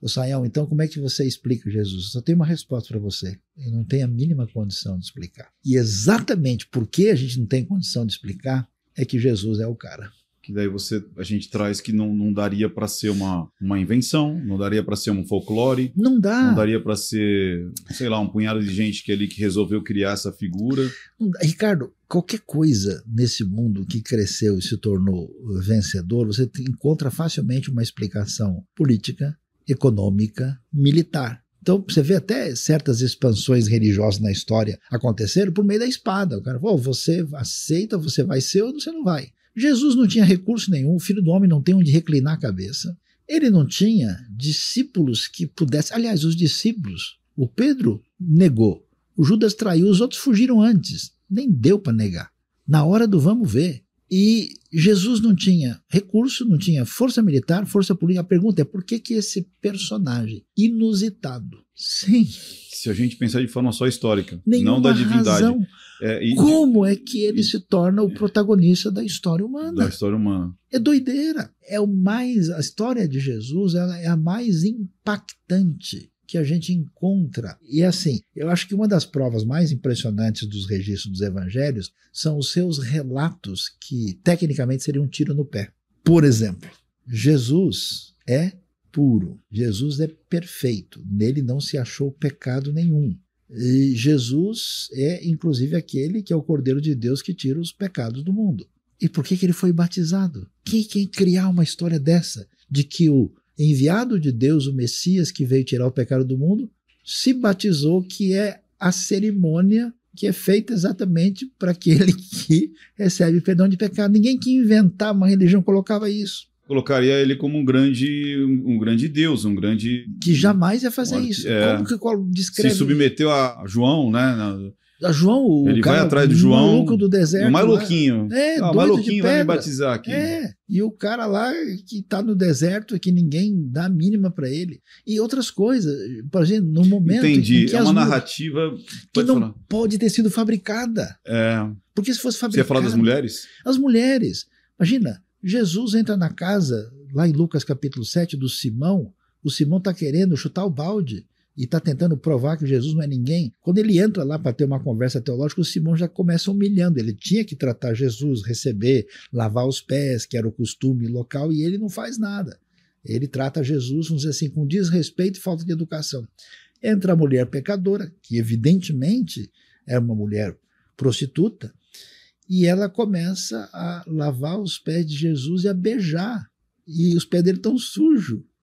Ô Sayão, então como é que você explica Jesus? Eu só tenho uma resposta para você. Eu não tenho a mínima condição de explicar. E exatamente porque a gente não tem condição de explicar é que Jesus é o cara. Que daí a gente traz que não daria para ser uma invenção, não daria para ser um folclore. Não dá. Não daria para ser, sei lá, um punhado de gente que resolveu criar essa figura. Ricardo, qualquer coisa nesse mundo que cresceu e se tornou vencedor, você encontra facilmente uma explicação política, econômica, militar. Então, você vê até certas expansões religiosas na história aconteceram por meio da espada. O cara falou, você aceita, você vai ser ou você não vai. Jesus não tinha recurso nenhum, o Filho do Homem não tem onde reclinar a cabeça. Ele não tinha discípulos que pudessem... Aliás, os discípulos, o Pedro negou, o Judas traiu, os outros fugiram antes. Nem deu para negar. Na hora do vamos ver. E Jesus não tinha recurso, não tinha força militar, força política. A pergunta é por que esse personagem inusitado, sim, se a gente pensar de forma só histórica, nenhuma não da divindade. Razão, como é que ele se torna o protagonista da história humana? Da história humana. É doideira. A história de Jesus ela é a mais impactante que a gente encontra. E assim, eu acho que uma das provas mais impressionantes dos registros dos evangelhos são os seus relatos que tecnicamente seriam um tiro no pé. Por exemplo, Jesus é puro, Jesus é perfeito, nele não se achou pecado nenhum. E Jesus é inclusive aquele que é o Cordeiro de Deus que tira os pecados do mundo. E por que ele foi batizado? Quem criar uma história dessa? De que o enviado de Deus, o Messias que veio tirar o pecado do mundo, se batizou, que é a cerimônia que é feita exatamente para aquele que recebe perdão de pecado. Ninguém que inventar uma religião colocava isso. Colocaria ele como um grande Deus, um grande... Que jamais ia fazer isso. Como que descreve? Se submeteu a João, né? A João, ele cara, vai atrás do João, maluco do deserto. O mais louquinho. O mais louquinho vai me batizar aqui. E o cara lá que está no deserto e que ninguém dá a mínima para ele. E outras coisas, por exemplo, no momento Entendi. em que uma narrativa que não pode ter sido fabricada. Porque se fosse fabricada... Você ia falar das mulheres? As mulheres. Imagina, Jesus entra na casa, lá em Lucas capítulo 7, do Simão. O Simão está querendo chutar o balde e está tentando provar que Jesus não é ninguém. Quando ele entra lá para ter uma conversa teológica, o Simão já começa humilhando. Ele tinha que tratar Jesus, receber, lavar os pés, que era o costume local, e ele não faz nada. Ele trata Jesus, vamos dizer assim, com desrespeito e falta de educação. Entra a mulher pecadora, que evidentemente é uma mulher prostituta, e ela começa a lavar os pés de Jesus e a beijar. E os pés dele estão sujos.